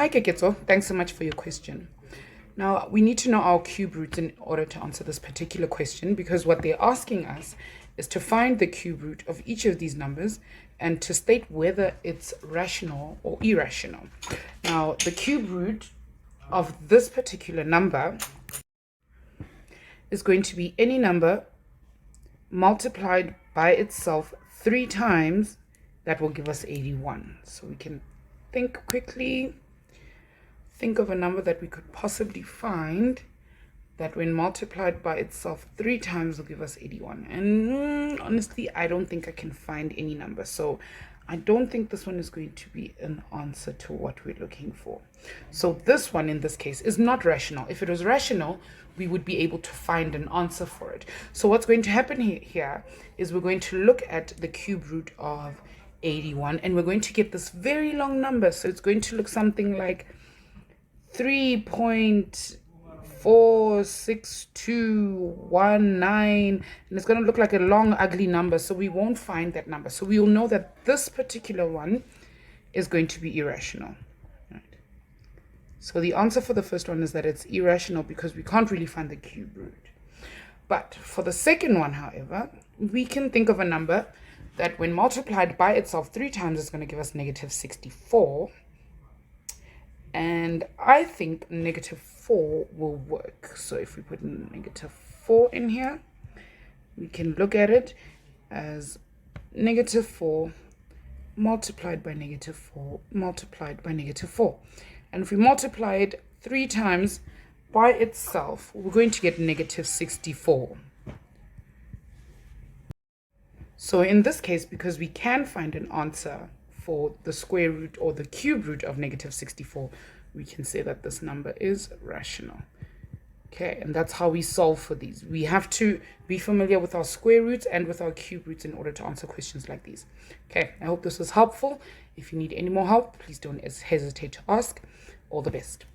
Hi, Keketo. Thanks so much for your question. Now, we need to know our cube roots in order to answer this particular question, because what they're asking us is to find the cube root of each of these numbers and to state whether it's rational or irrational. Now, the cube root of this particular number is going to be any number multiplied by itself 3 times. That will give us 81. So we can think quickly. Think of a number that we could possibly find that when multiplied by itself 3 times will give us 81. And honestly, I don't think I can find any number. So I don't think this one is going to be an answer to what we're looking for. So this one in this case is not rational. If it was rational, we would be able to find an answer for it. So what's going to happen here is we're going to look at the cube root of 81 and we're going to get this very long number. So it's going to look something like 3.46219, and it's going to look like a long ugly number, so we won't find that number. So we will know that this particular one is going to be irrational. Right. So the answer for the first one is that it's irrational because we can't really find the cube root. But for the second one, however, we can think of a number that when multiplied by itself 3 times is going to give us negative 64. And I think negative 4 will work. So if we put negative 4 in here, we can look at it as negative 4 multiplied by negative 4 multiplied by negative 4. And if we multiply it 3 times by itself, we're going to get negative 64. So in this case, because we can find an answer for the square root or the cube root of negative 64, we can say that this number is rational. Okay, and that's how we solve for these. We have to be familiar with our square roots and with our cube roots in order to answer questions like these. Okay, I hope this was helpful. If you need any more help, please don't hesitate to ask. All the best.